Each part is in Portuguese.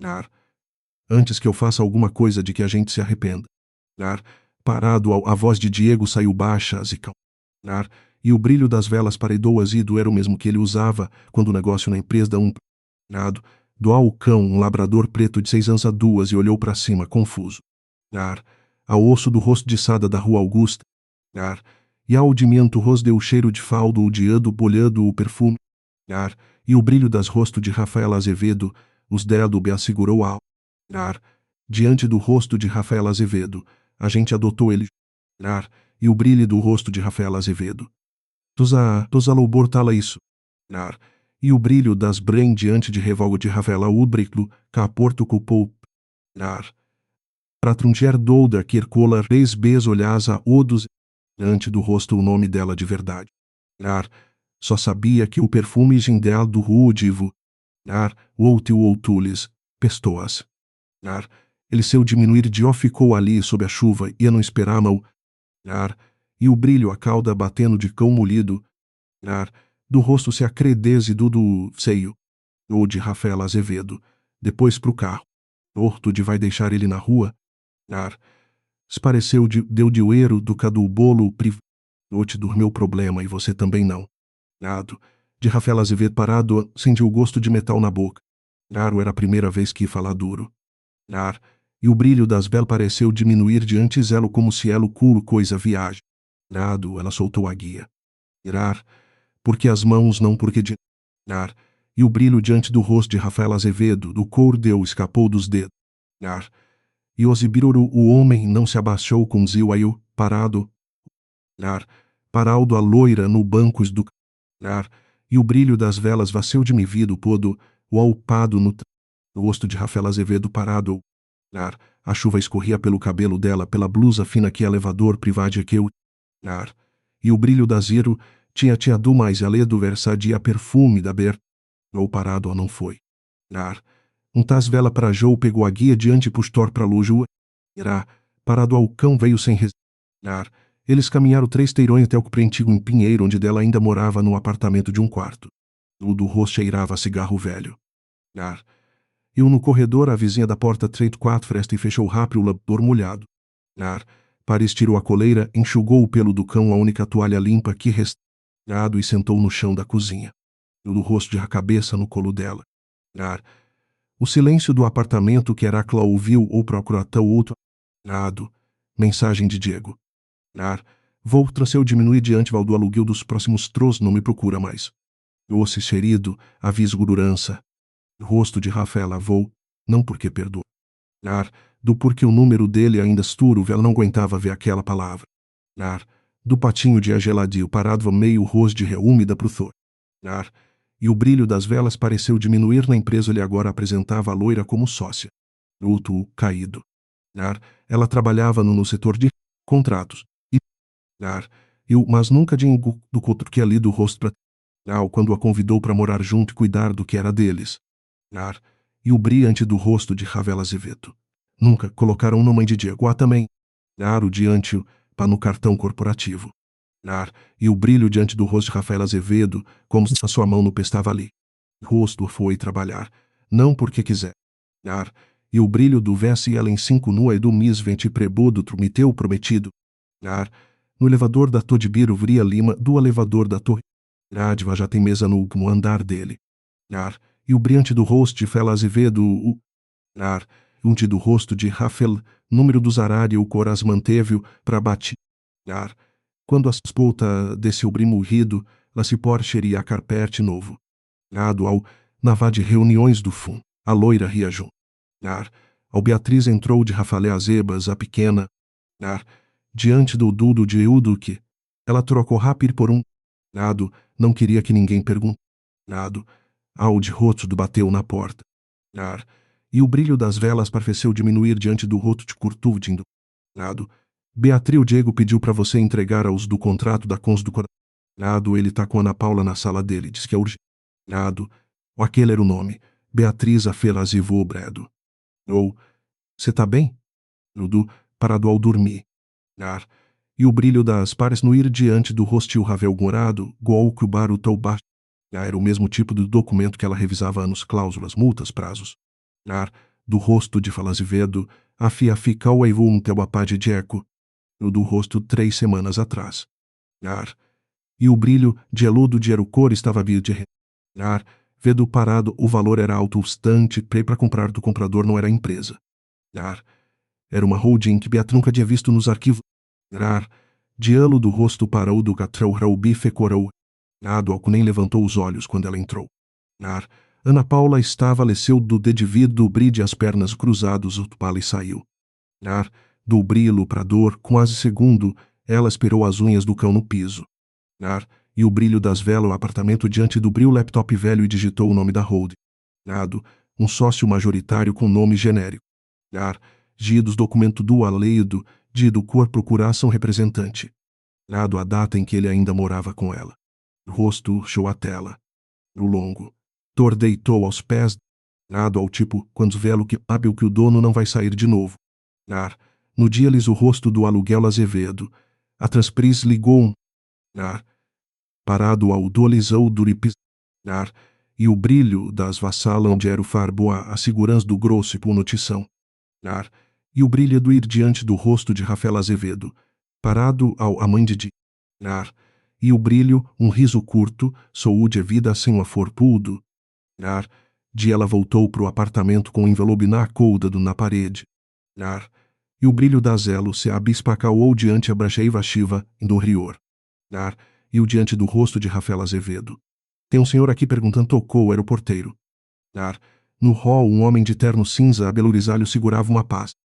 Nar. Antes que eu faça alguma coisa de que a gente se arrependa. Nar. Parado, a voz de Diego saiu baixa e calma. Nar. E o brilho das velas paredou azido era o mesmo que ele usava quando o negócio na empresa da Nado. Doou ao cão um labrador preto de 6 anos a 2 e olhou para cima, confuso. Nar. Ao osso do rosto de Sada da Rua Augusta. Nar. E ao audimento rosdeu o cheiro de faldo odiando, bolhando o perfume. Nar. E o brilho das rosto de Rafaela Azevedo, os dedo be assegurou ao. Nar. Diante do rosto de Rafaela Azevedo, a gente adotou ele. Nar. E o brilho do rosto de Rafaela Azevedo. Tosa loubortala isso. Nar. E o brilho das Bren diante de revolgo de Rafaela Ubriclo, Caporto culpou. Nar. Para trunger douda quercola bes olhasa odos diante do rosto o nome dela de verdade. Nar. Só sabia que o perfume gindel do rudivo. Nar. Outiu outules. Pestoas. Nar. Ele seu diminuir de ó ficou ali sob a chuva e não esperava-o. Nar. E o brilho a cauda batendo de cão molido. Nar. Do rosto se acredese do seio. Ou de Rafaela Azevedo. Depois pro carro. Horto de vai deixar ele na rua. Nar. Espareceu deu de oeiro do cadu bolo Noite do meu problema e você também não. Nado. De Rafaela Azevedo parado, sentiu o gosto de metal na boca. Naro era a primeira vez que ia falar duro. Nar. E o brilho das velas pareceu diminuir diante zelo como se elo curo coisa viagem. Nado, ela soltou a guia. Irar. Porque as mãos não porque de. Nar. E o brilho diante do rosto de Rafaela Azevedo, do couro deu, escapou dos dedos. Nar. E Osibiruru, o homem, não se abaixou com Ziwayu, parado. Nar. Paraldo a loira no bancos do. Nar. E o brilho das velas vaceu de me vido podo, o alpado no rosto de Rafaela Azevedo parado. Nar. A chuva escorria pelo cabelo dela, pela blusa fina que elevador privade que eu. Nar. E o brilho da Ziro tinha do mais aledo versadia perfume da ber. Ou parado ou não foi. Nar. Um tas vela para Jou pegou a guia diante pustor para Luju. Irá. Parado ao cão veio sem Nar. Eles caminharam 3 teirões até o prentigo em Pinheiro, onde dela ainda morava num apartamento de um quarto. O do rosto cheirava a cigarro velho. Nar. E no corredor, a vizinha da porta 34 fresta e fechou rápido o labor molhado. Nar. Paris tirou a coleira, enxugou o pelo do cão, a única toalha limpa que restado, e sentou no chão da cozinha. O do rosto de a cabeça no colo dela. Nar. O silêncio do apartamento que Heracla ouviu ou procuratão outro. Nado. Mensagem de Diego. Nar. Vou transeu diminuir diante do aluguel dos próximos tros, não me procura mais. Osse ferido, aviso gururança. Rosto de Rafaela vou, não porque perdoa. Nar. Do porque o número dele ainda esturo, ela não aguentava ver aquela palavra. Nar. Do patinho de ageladio parado meio rosto de reúmida pro thor. Nar. E o brilho das velas pareceu diminuir na empresa, ele agora apresentava a loira como sócia. Luto caído. Nar. Ela trabalhava no setor de contratos. E Nar. Mas nunca do outro que ali do rosto pra quando a convidou para morar junto e cuidar do que era deles. Nar. E o brilhante do rosto de Rafaela Azevedo. Nunca colocaram no mãe de Diego também. Nar. O diante para no cartão corporativo. Nar. E o brilho diante do rosto de Rafaela Azevedo, como se a sua mão no pé estava ali. O rosto foi trabalhar, não porque quiser. Nar. E o brilho do verso e ela em 5 nua e do misvente prebudo trumiteu prometido. Nar. No elevador da Todibiro Vria Lima, do elevador da Torre. Radva já tem mesa no último andar dele. Nar. E o brilhante do rosto de Fela Azevedo, Nar. Unte do rosto de Rafael, número do Zarari o Coraz manteve-o para bate. Nar. Quando a espolta desse o brimo rido, lá se porcheria a carpete novo. Nado ao navá de reuniões do fum, a loira ria junto. Nar. Ao Beatriz entrou de Rafael Azebas, a pequena. Nar. Diante do dudo de Euduque, ela trocou rápido por um. Nado, não queria que ninguém perguntasse. Nado. Ao de roto bateu na porta. Nar. E o brilho das velas pareceu diminuir diante do roto de Curtudindo. Nado. Beatriz, o Diego pediu para você entregar aos do contrato da Cons do Coração. Nado, ele tá com Ana Paula na sala dele, diz que é urgente. Nado. Aquele era o nome. Beatriz a Ferazivô Bredo. Ou, cê tá bem? Nudu, parado ao dormir. Nar. E o brilho das pares no ir diante do rostil Ravel Gorado, Gol Kubaru Touba. Era o mesmo tipo de documento que ela revisava anos, cláusulas, multas, prazos. Nar. Do rosto de Azevedo, a fia ficou a um teu apade de eco. O do rosto 3 semanas atrás. Ar. E o brilho de eludo de Erucor estava vindo de ar. Vedo parado, o valor era alto obstante, para comprar do comprador não era empresa. Ar. Era uma holding que Beatriz nunca tinha visto nos arquivos. Ar. De elo do rosto para o do catrão Raubi fecorou. Nado nem levantou os olhos quando ela entrou. Ar. Ana Paula estava leceu do dedivido bride as pernas cruzados, o pala e saiu. Ar. Do brilo para dor, quase segundo, ela esperou as unhas do cão no piso. Ar. E o brilho das velas o apartamento diante do brilho laptop velho e digitou o nome da holding. Nado. Um sócio majoritário com nome genérico. Ar. Gidos documento do aleido, do cor procuração representante. Nado a data em que ele ainda morava com ela. Rosto, show a tela. O longo. Tor deitou aos pés. Nado ao tipo, quando velo que hábil que o dono não vai sair de novo. Ar. No dia lhes o rosto do aluguel Azevedo. A transpris ligou um. Ar. Parado ao dolizou duripis. Ar. E o brilho das vassalam de era o farbo a segurança do grosso e por notição. Ar. E o brilho do ir diante do rosto de Rafael Azevedo. Parado ao a mãe de Ar. E o brilho, um riso curto, saúde vida sem um aforpudo. Ar. De ela voltou pro apartamento com o envelope na côdado na parede. Ar. E o brilho da zelo se abispacaou diante a bracheiva chiva do rior. Ar. E o diante do rosto de Rafael Azevedo. Tem um senhor aqui perguntando tocou, era o porteiro. Ar. No hall um homem de terno cinza abelurisalho segurava uma paz.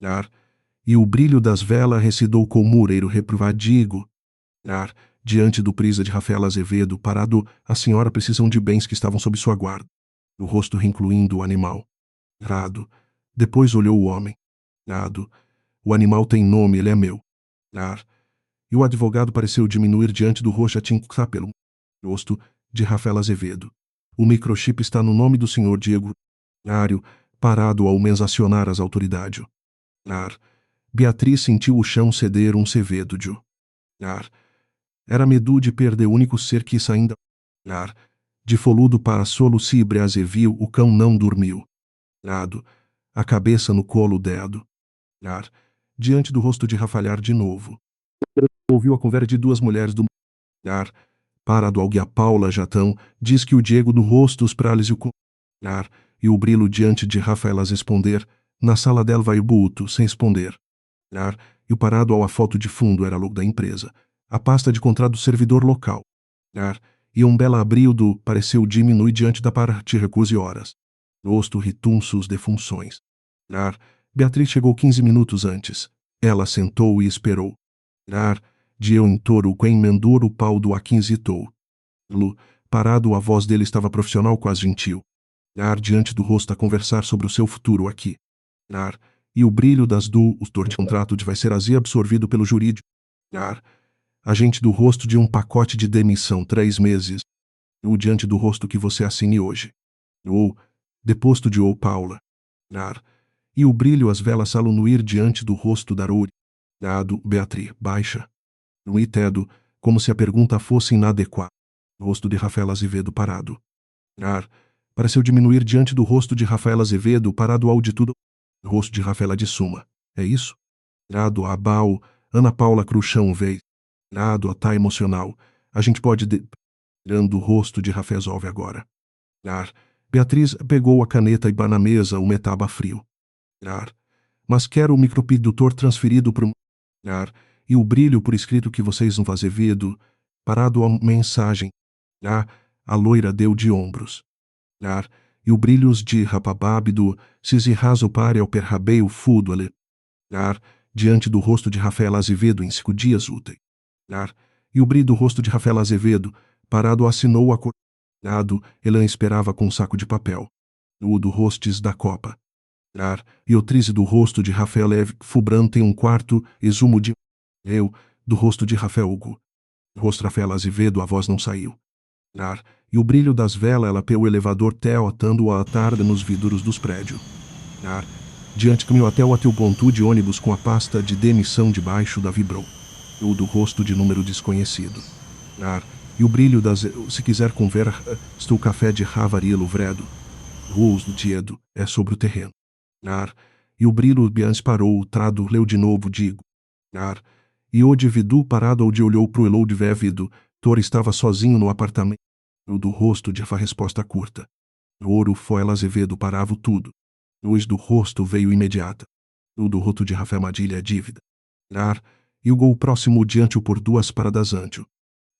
Ar. E o brilho das velas recidou com o mureiro reprovadigo. Ar. Diante do prisa de Rafael Azevedo, parado, a senhora precisam de bens que estavam sob sua guarda. O rosto reincluindo o animal. Rado. Depois olhou o homem. Nado. O animal tem nome, ele é meu. Ar. E o advogado pareceu diminuir diante do rosto a pelo rosto de Rafael Azevedo. O microchip está no nome do senhor Diego Nário, parado ao mensacionar as autoridades. Ar. Beatriz sentiu o chão ceder um sevedo de Ar. Era medo de perder o único ser que ainda. Ar. De foludo para solucibre azeviu, o cão não dormiu. Nado. A cabeça no colo dedo. Ar. Diante do rosto de Rafalhar de novo. Ouviu a conversa de duas mulheres do Ar. Parado ao guia Paula Jatão, diz que o Diego do rosto os prales e o Ar. E o brilho diante de Rafaelas responder, na sala dela vai o buto, sem responder. Ar. E o parado ao a foto de fundo era logo da empresa. A pasta de contrato do servidor local. Ar. E um bela abril do pareceu diminuir diante da parte recurso e horas. Rosto ritunços de funções. Ar. Beatriz chegou 15 minutos antes. Ela sentou e esperou. Ar. De eu em touro quem mendor o pau do aquinzitou. Lu. Parado a voz dele estava profissional quase gentil. Ar. Diante do rosto a conversar sobre o seu futuro aqui. Ar. E o brilho das os dor de contrato de vai ser assim absorvido pelo jurídico. Ar. Agente do rosto de um pacote de demissão 3 meses. O diante do rosto que você assine hoje. Ou, deposto de ou Paula. Ar. E o brilho as velas salunuir diante do rosto da Aruri. Ado, Beatriz, baixa. No itedo, como se a pergunta fosse inadequada. Rosto de Rafael Azevedo parado. Ar. Pareceu diminuir diante do rosto de Rafael Azevedo parado ao de tudo. Rosto de Rafaela de Suma. É isso? Ado, Abal, Ana Paula Cruxão veio. Ado, tá emocional. A gente pode Dando o rosto de Rafael resolve agora. Ar. Beatriz pegou a caneta e na mesa o metaba frio. Ar. Mas quero o micropidutor transferido para Ar. E o brilho por escrito que vocês não fazer vedo. Parado a mensagem. Ar. A loira deu de ombros. Ar. E o brilhos de rapabábido se raso pare ao perrabeio fudo ale. Ar. Diante do rosto de Rafael Azevedo em 5 dias úteis. Ar. E o brilho do rosto de Rafael Azevedo, parado assinou a Ado, Elan esperava com um saco de papel. O do rostes da copa. Ar. E o trise do rosto de Rafael Fubran tem um quarto, exumo de eu, do rosto de Rafael Hugo. Rosto Rafael Azevedo, a voz não saiu. Ar. E o brilho das velas ela pelo elevador tel atando a tarde nos vidros dos prédios. Ar. Diante caminhou até o ponto de ônibus com a pasta de demissão debaixo da vibrou. O do rosto de número desconhecido. Ar. E o brilho das se quiser conver estou café de Ravarilo Vredo. Ruos do Tiedo é sobre o terreno. Ar, e o brilho Bians parou, o trado leu de novo, digo. Ar, e o Vidu parado onde olhou pro Elou de Vévido, Thor estava sozinho no apartamento. O do rosto de a resposta curta. O ouro foi Azevedo parava tudo. Luz do rosto veio imediata. O do rosto de Rafael Madilha é dívida. Ar, e o gol próximo diante o por duas paradas antio.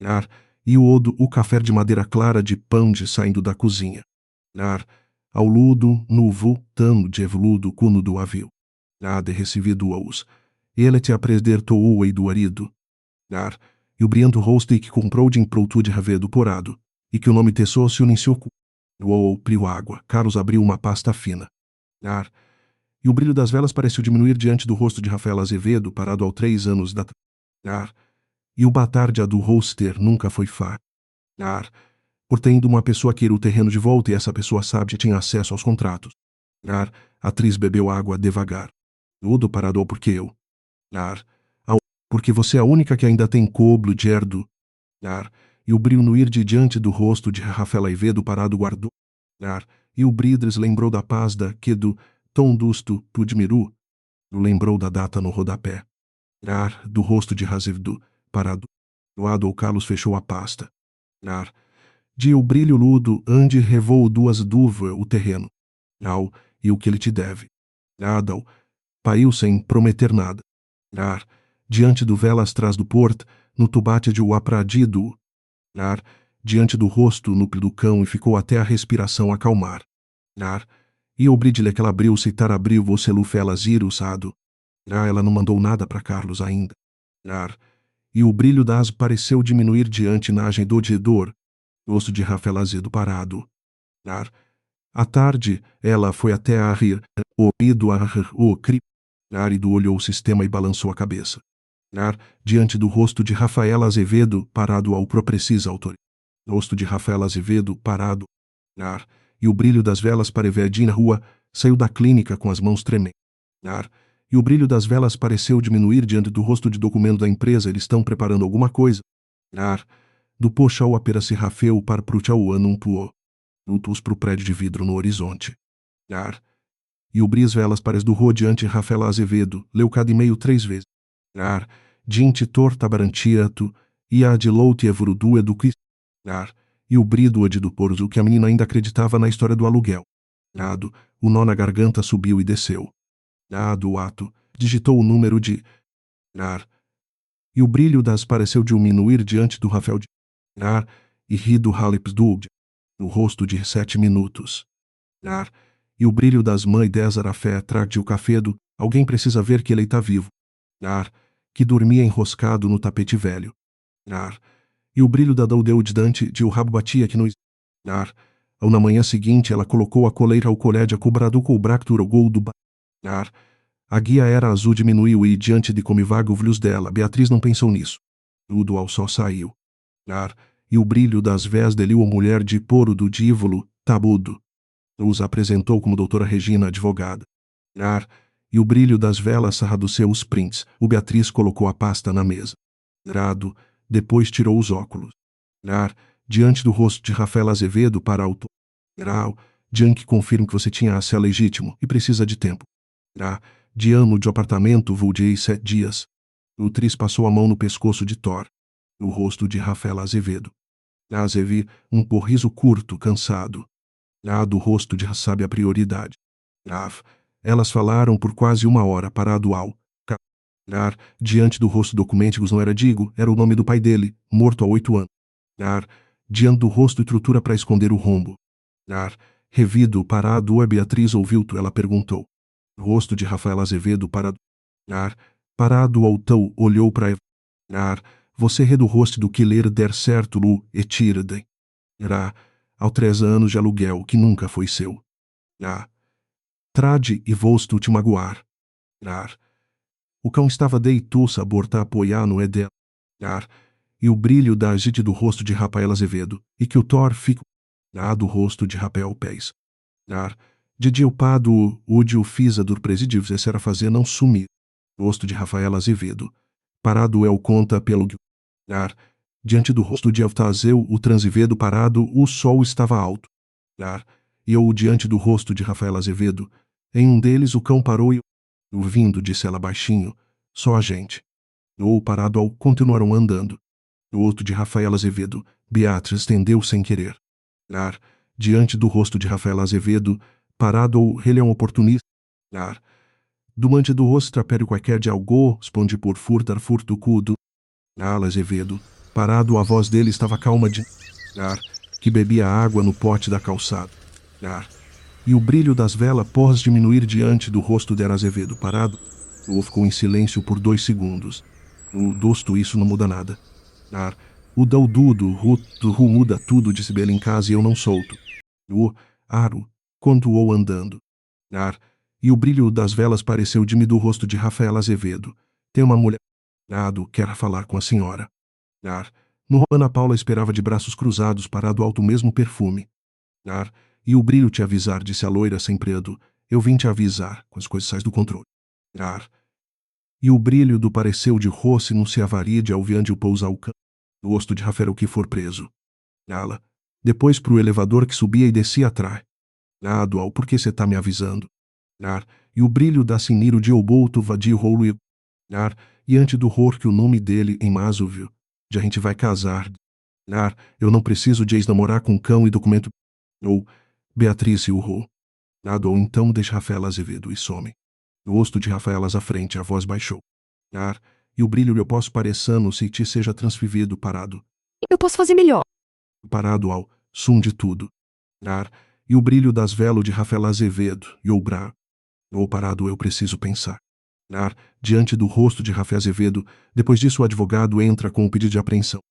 Ar, e o odo o café de madeira clara de pão de saindo da cozinha. Ar, ao ludo, nuvo, tano de evoludo cuno do avio. De recebido os. Ele te apresentou o do arido. Ar, e o briando rosto que comprou de improutu de ravedo porado, e que o nome tessou se iniciou cu. O priu água, Carlos abriu uma pasta fina. Ar, e o brilho das velas pareceu diminuir diante do rosto de Rafael Azevedo, parado ao 3 anos da... Ar, e o batardia do roster nunca foi far. Ar, por tendo uma pessoa queira o terreno de volta e essa pessoa sábia tinha acesso aos contratos. Ar, a atriz bebeu água devagar. Tudo parado ao porque eu. Ar, porque você é a única que ainda tem coblo de herdo. Ar, e o brilho no ir de diante do rosto de Rafael Azevedo parado guardou. Ar, e o Bridres lembrou da paz da que do tom dusto Tudmiru. Lembrou da data no rodapé. Ar, do rosto de Razevedo, parado. Doado o Carlos fechou a pasta. Ar, de o brilho ludo ande revou duas dúvia o terreno. Ao, e o que ele te deve. Adal, paiu sem prometer nada. Ar, diante do velas atrás do porto, no tubate de o apradido. Ar, diante do rosto núcleo do cão e ficou até a respiração acalmar. Ar, e o bridle que ela abriu citar abriu você lufelas ir usado. Ela não mandou nada para Carlos ainda. Ar, e o brilho das pareceu diminuir diante nagem do diedor. Rosto de Rafael Azedo parado. Ar, à tarde, ela foi até a rir, ouvido a rir, o cri. Árido olhou o sistema e balançou a cabeça. Diante do rosto de Rafael Azevedo, parado ao proprecis autor. Rosto de Rafael Azevedo, parado. E o brilho das velas parevedia na rua, saiu da clínica com as mãos tremendo. E o brilho das velas pareceu diminuir diante do rosto de documento da empresa, eles estão preparando alguma coisa. Do poxa o apera se rafeu para o anum puo. Lutus pro prédio de vidro no horizonte. E o bris velas pares do rodiante Rafael Azevedo, leu cada e-mail 3 vezes. Dinte torta barantiato, e a de loute evurudu edu e o brido de do porzo que a menina ainda acreditava na história do aluguel. O nó na garganta subiu e desceu. Do ato, digitou o número de... E o brilho das pareceu diminuir diante do Rafael de... E ri do Halips Dubd, no rosto de 7 minutos. E o brilho das mães 10 arafé trague o café do... Alguém precisa ver que ele está vivo. Que dormia enroscado no tapete velho. E o brilho da daudeu de Dante de o rabo batia que no... Ao na manhã seguinte ela colocou a coleira ao colher de acobrado com o bractur ao gol do... A guia era azul diminuiu e diante de comivagos dela, Beatriz não pensou nisso. Tudo ao sol saiu. E o brilho das vés deliu a mulher de poro do dívolo, tabudo. Os apresentou como doutora Regina, advogada. E o brilho das velas sarraduceu os prints. O Beatriz colocou a pasta na mesa. Depois tirou os óculos. Diante do rosto de Rafael Azevedo para auto. Diante confirma que você tinha acesso legítimo e precisa de tempo. De ano de apartamento vuldiei 7 dias. O Tris passou a mão no pescoço de Thor. No rosto de Rafael Azevedo. Azevi, um porriso curto, cansado. Do rosto de sabe a prioridade. Elas falaram por quase 1 hora parado ao. Diante do rosto documentos não era Digo, era o nome do pai dele, morto há 8 anos. Diante do rosto estrutura para esconder o rombo. Revido, parado, a Beatriz ouviu-tu, ela perguntou. Rosto de Rafael Azevedo parado. Parado ao tão, olhou para você redo rosto do que ler der certo lu, e tira-de. Ao 3 anos de aluguel, que nunca foi seu. Trade e vosto te magoar. O cão estava deitado sabor tá apoiar no edel. E o brilho da agite do rosto de Rafael Azevedo, e que o Thor fica. Do rosto de Rafael Pés. De o pado, o de o fisa do presidio era fazer não sumir. Rosto de Rafael Azevedo. Parado é o conta pelo. Diante do rosto de Altazeu, o transivedo parado, o sol estava alto. E eu diante do rosto de Rafael Azevedo, Em um deles o cão parou e... Ouvindo, disse ela baixinho, só a gente. Ou parado ao continuaram andando. O outro de Rafael Azevedo, Beatriz estendeu sem querer. Diante do rosto de Rafael Azevedo, parado ou ele é um oportunista. Diante do rosto trapério qualquer de algo, responde por furtar furto cudo. Azevedo, parado a voz dele estava calma de... que bebia água no pote da calçada. E o brilho das velas pôs diminuir diante do rosto de Azevedo parado. O ficou em silêncio por 2 segundos. O dosto isso não muda nada. O daududo, ru muda tudo, disse Bela em casa e eu não solto. O aro, continuou andando. E o brilho das velas pareceu diminuir do rosto de Rafael Azevedo. Tem uma mulher. Quer falar com a senhora. No Ana Paula esperava de braços cruzados parado alto o mesmo perfume. E o brilho te avisar, disse a loira sem predo. Eu vim te avisar, com as coisas sais do controle. E o brilho do pareceu de roce não se avaride ao viande o pousa ao cão. No rosto de Rafael que for preso. Depois pro elevador que subia e descia atrás. Dual, por que cê tá me avisando? E o brilho da siniro de Obolto vadio rolo e ante do ror que o nome dele em Masovio, de a gente vai casar. Eu não preciso de ex-namorar com cão e documento. Ou Beatriz e o ro. Ou então deixa Rafael Azevedo e some. No rosto de Rafaelas à frente a voz baixou. E o brilho eu posso parecendo se te seja transferido parado. Eu posso fazer melhor. Parado ao sum de tudo. E o brilho das velas de Rafael Azevedo e o bra. Ou parado eu preciso pensar. Diante do rosto de Rafael Azevedo, depois disso o advogado entra com o pedido de apreensão.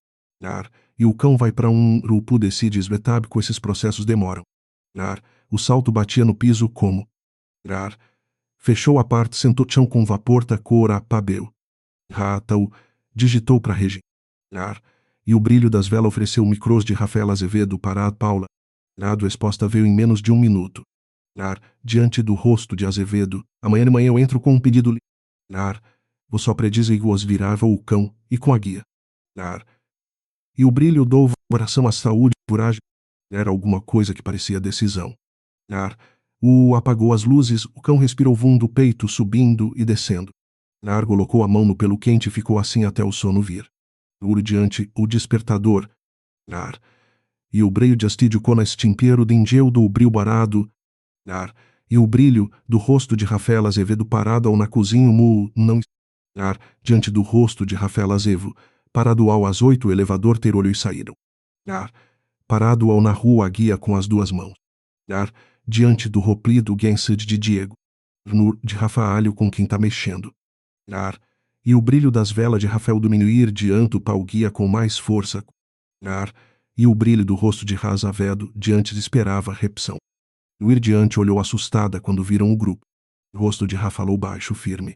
E o cão vai para um grupo decide esbetab com esses processos demoram. O salto batia no piso como. Fechou a parte, sentou chão com vapor, tacora, pabeu. Ratau, digitou para Regi. E o brilho das velas ofereceu o micros de Rafael Azevedo para a Paula. A resposta veio em menos de 1 minuto. Diante do rosto de Azevedo, amanhã de manhã eu entro com um pedido. Vou só prediz e os virava o cão, e com a guia. E o brilho do coração à saúde, coragem, era alguma coisa que parecia decisão. O apagou as luzes, o cão respirou vum do peito, subindo e descendo. Colocou a mão no pelo quente e ficou assim até o sono vir. Diante, o despertador. E o brilho de astídio com estimpero de ingeu do brilho barado. E o brilho do rosto de Rafael Azevedo parado ao na cozinha mu não. Diante do rosto de Rafael Azevedo, parado ao às 8 o elevador ter olho e saíram. Parado ao na rua a guia com as 2 mãos. Diante do roplido Gensed de Diego. De Rafael com quem tá mexendo. E o brilho das velas de Rafael diminuir diante o pau guia com mais força. E o brilho do rosto de Razavedo diante esperava a repção. O ir diante olhou assustada quando viram o grupo. O rosto de Rafa falou baixo, firme.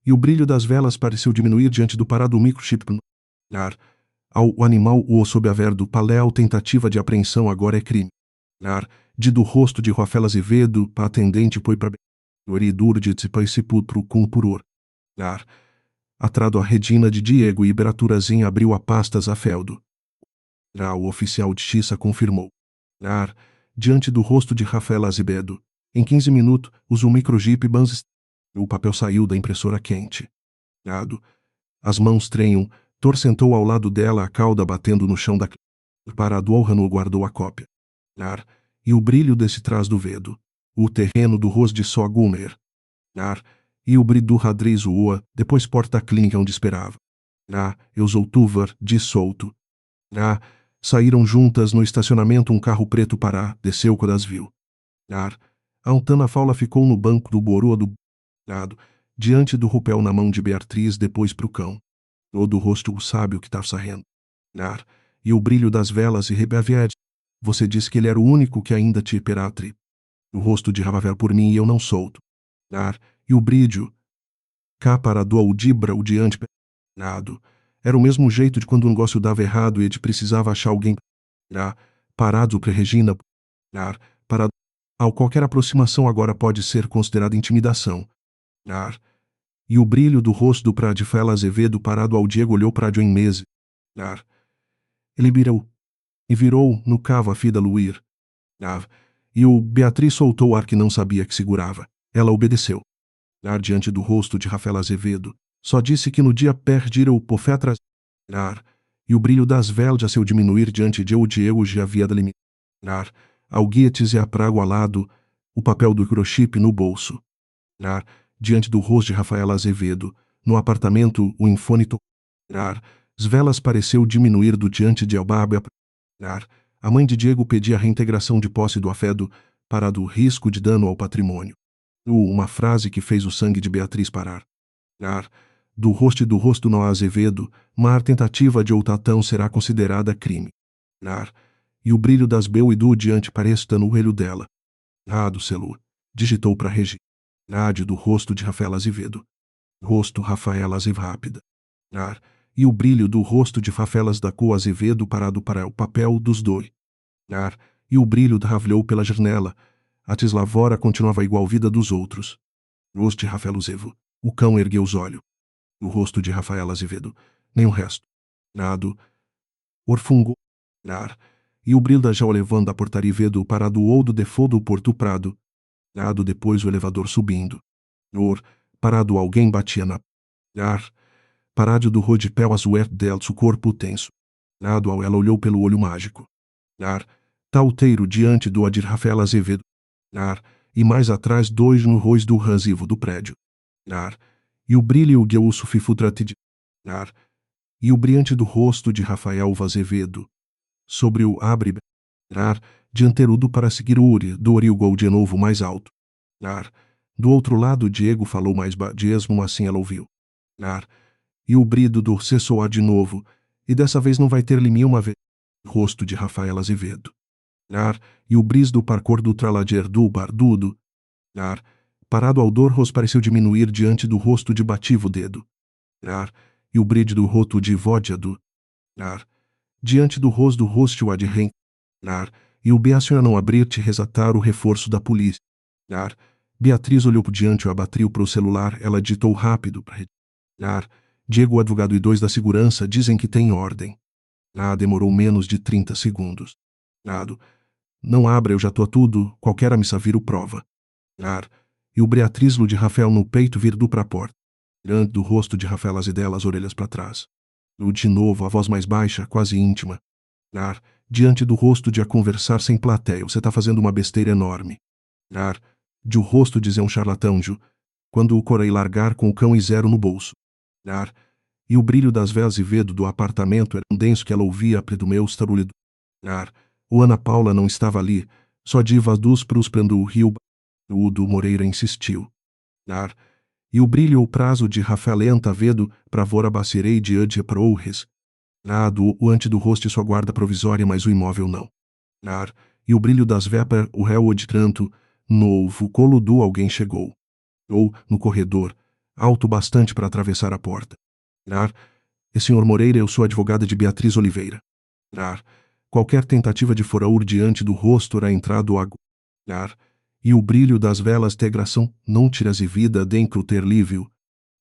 E o brilho das velas pareceu diminuir diante do parado microchip. Ao animal o sob a ver do paléu tentativa de apreensão agora é crime. Do rosto de Rafael Azevedo para atendente foi para o duro de Tsipaisipu pro cumpuror. Atrado a redina de Diego e Beraturazinha abriu a pastas a feldo. O oficial de Xissa confirmou. Diante do rosto de Rafael Azevedo, em 15 minutos, usou o microchip Banz. O papel saiu da impressora quente. As mãos treinam, torcentou ao lado dela a cauda batendo no chão da... Parado Alrano guardou a cópia. E o brilho desse trás do vedo. O terreno do rosto de só Gumer. E o brilho do Radriz Ua, depois porta clínica onde esperava. Eu Zoutuvar, dissolto. Saíram juntas no estacionamento um carro preto pará, desceu quando as viu. A Antana Faula ficou no banco do boroa do... diante do rupel na mão de Beatriz, depois pro cão. O do rosto o sábio que tá sarrendo. E o brilho das velas e Rebeavied. Você disse que ele era o único que ainda te peratri. O rosto de Ravavel por mim e eu não solto. E o brilho. Cá para do audibra o diante. Era o mesmo jeito de quando o negócio dava errado e ele precisava achar alguém. Parado pre Regina. Parado. Ao qualquer aproximação agora pode ser considerada intimidação. E o brilho do rosto do Pradifael Azevedo parado ao Diego olhou para em mese. Ele virou. E virou no cavo a fida Luir. E o Beatriz soltou o ar que não sabia que segurava. Ela obedeceu. Nar diante do rosto de Rafael Azevedo. Só disse que no dia perdira o profeta. Nar. E o brilho das velas a seu diminuir diante de o Diego já havia delimitar. Nar. Ao guietes e a prago alado, o papel do microchip no bolso. Nar. Diante do rosto de Rafael Azevedo. No apartamento, o infônito. Nar. As velas pareceu diminuir do diante de Albábia. Nar. A mãe de Diego pedia a reintegração de posse do afedo para do risco de dano ao patrimônio. Uma frase que fez o sangue de Beatriz parar. Nar. Do rosto não Azevedo, mar tentativa de outatão será considerada crime. Nar. E o brilho das beu e do diante paresta no olho dela. Do celu. Digitou para Regi. Nádio do rosto de Rafael Azevedo. Rosto Rafael Azevedo rápida. Nar. E o brilho do rosto de Rafaelas da Co Azevedo parado para o papel dos dois. Nar. E o brilho ravlhou pela janela. A teslavora continuava igual vida dos outros. Rosto de Rafael Azevedo. O cão ergueu os olhos. O rosto de Rafael Azevedo. Nem o resto. Nado. Orfungo. Nar. E o brilho da já levando a portaria vedo parado ou do default do Porto Prado. Nado depois o elevador subindo. Or. Parado alguém batia na. Nar. Parado do rodipé azuer delso corpo tenso. Nado ao ela olhou pelo olho mágico. Nar. Talteiro diante do Adir Rafael Azevedo. Nar. E mais atrás dois no rois do ranzivo do prédio. Nar. E o brilho de o sufifutratid. Nar. E o brilhante do rosto de Rafael Azevedo. Sobre o abre. Nar. Dianteirudo para seguir Uri, do Oriugol de novo mais alto. Nar. Do outro lado Diego falou mais baixo, assim ela ouviu. Nar. E o brido do cessoar de novo, e dessa vez não vai ter limite uma vez. Rosto de Rafael Azevedo. Nar. E o bris do parcor do tralager do bardudo. Nar. Parado ao dorros pareceu diminuir diante do rosto de bativo dedo. Nar. E o brilho do roto de vódiado. Nar. Diante do rosto ad ren. Nar. E o Beaciona não abrir-te resatar o reforço da polícia. Nar. Beatriz olhou por diante o abatriu para o celular, ela digitou rápido para Nar. Diego, o advogado e dois da segurança dizem que tem ordem. Demorou menos de 30 segundos. Nado. Não abra, eu já tô a tudo, qualquer missa vira o prova. Nar. E o Beatrizlo de Rafael no peito virdo para a porta. Diante do rosto de Rafael Azedela, as orelhas para trás. De novo, a voz mais baixa, quase íntima. Nar. Diante do rosto de a conversar sem plateia, você tá fazendo uma besteira enorme. Nar. De o rosto dizer um charlatão, Ju. Quando o corei largar com o cão e zero no bolso. Nar. E o brilho das velas e vedo do apartamento era um denso que ela ouvia do meu estarulho. Nar. O Ana Paula não estava ali, só diva dos prusprando o rio. O do Moreira insistiu. Nar. E o brilho o prazo de Rafael Entavedo pra vora bacirei de Adja Proures. Nado o ante do rosto e sua guarda provisória, mas o imóvel não. Nar. E o brilho das vepas o réu de tranto, novo colo do alguém chegou. Ou, no corredor, alto bastante para atravessar a porta. Nar. E senhor Moreira, eu sou advogada de Beatriz Oliveira. Nar. Qualquer tentativa de foraur diante do rosto era entrado água. Nar. E o brilho das velas tegração não tiras e vida dentro ter lívio.